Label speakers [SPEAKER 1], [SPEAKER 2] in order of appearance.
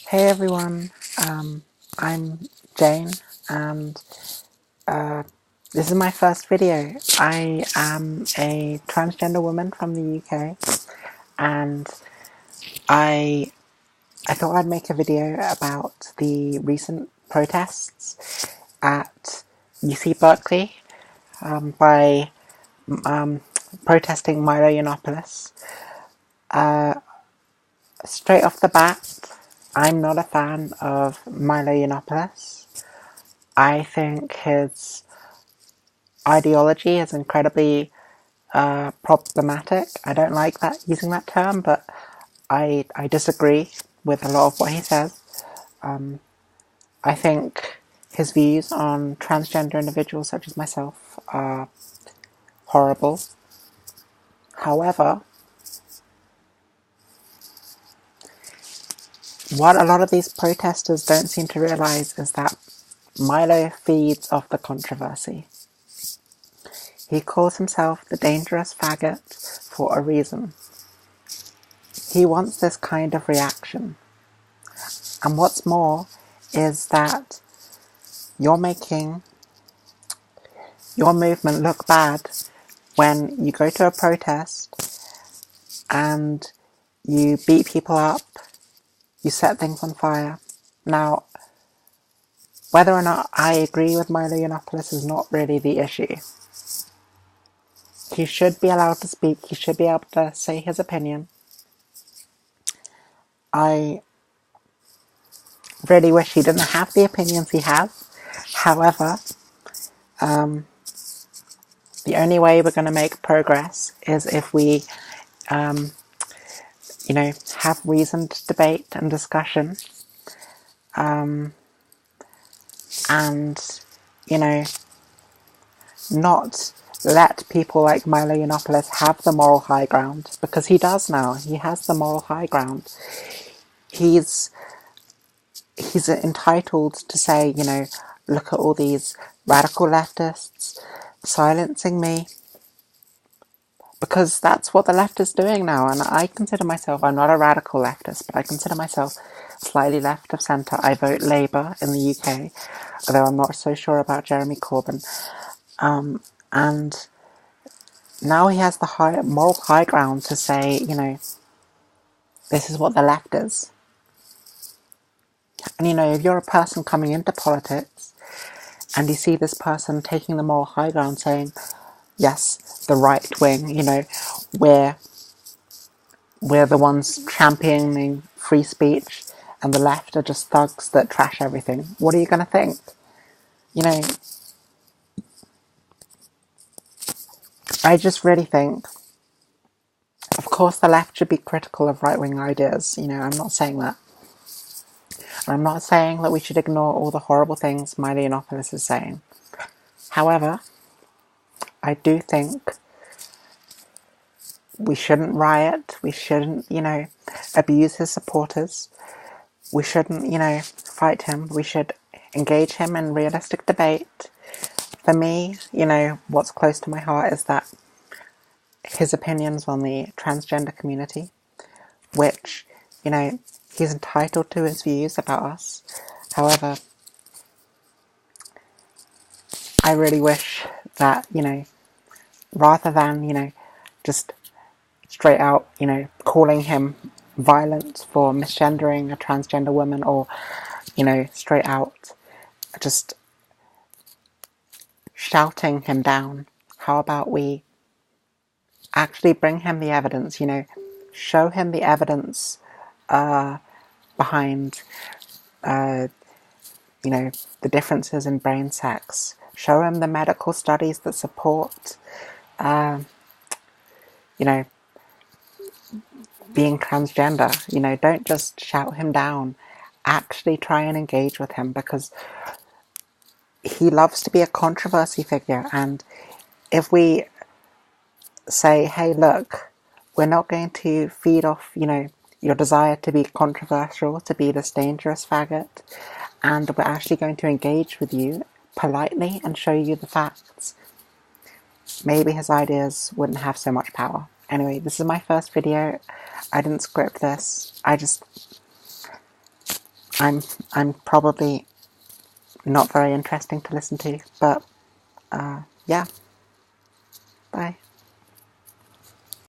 [SPEAKER 1] Hey everyone, I'm Jane, and this is my first video. I am a transgender woman from the UK, and I thought I'd make a video about the recent protests at UC Berkeley by protesting Milo Yiannopolous. Straight off the bat, I'm not a fan of Milo Yiannopolous. I think his ideology is incredibly problematic. I don't like using that term, but I disagree with a lot of what he says. I think his views on transgender individuals such as myself are horrible. However, what a lot of these protesters don't seem to realise is that Milo feeds off the controversy. He calls himself the dangerous faggot for a reason. He wants this kind of reaction. And what's more is that you're making your movement look bad when you go to a protest and you beat people up, you set things on fire. Now, whether or not I agree with Milo Yiannopolous is not really the issue. He should be allowed to speak, he should be able to say his opinion. I really wish he didn't have the opinions he has. However, the only way we're going to make progress is if we, have reasoned debate and discussion, and, not let people like Milo Yiannopolous have the moral high ground, because he does now. He has the moral high ground. He's entitled to say, look at all these radical leftists silencing me, because that's what the left is doing now. And I consider myself, I'm not a radical leftist, but I consider myself slightly left of centre. I vote Labour in the UK, although I'm not so sure about Jeremy Corbyn. And now he has the moral high ground to say, this is what the left is. And if you're a person coming into politics and you see this person taking the moral high ground saying, yes, the right wing, we're the ones championing free speech and the left are just thugs that trash everything, what are you going to think? I just really think, of course the left should be critical of right-wing ideas, I'm not saying that. I'm not saying that we should ignore all the horrible things Milo Yiannopolous is saying. However, I do think we shouldn't riot, we shouldn't, abuse his supporters, we shouldn't, fight him, we should engage him in realistic debate. For me, what's close to my heart is that his opinions on the transgender community, which, he's entitled to his views about us. However, I really wish that, rather than, just straight out, calling him violent for misgendering a transgender woman, or, straight out just shouting him down, how about we actually bring him the evidence, show him the evidence behind, the differences in brain sex. Show him the medical studies that support, being transgender. Don't just shout him down. Actually try and engage with him, because he loves to be a controversy figure. And if we say, hey, look, we're not going to feed off, your desire to be controversial, to be this dangerous faggot, and we're actually going to engage with you politely and show you the facts, maybe his ideas wouldn't have so much power. Anyway, this is my first video. I didn't script this. I'm probably not very interesting to listen to, but yeah, bye.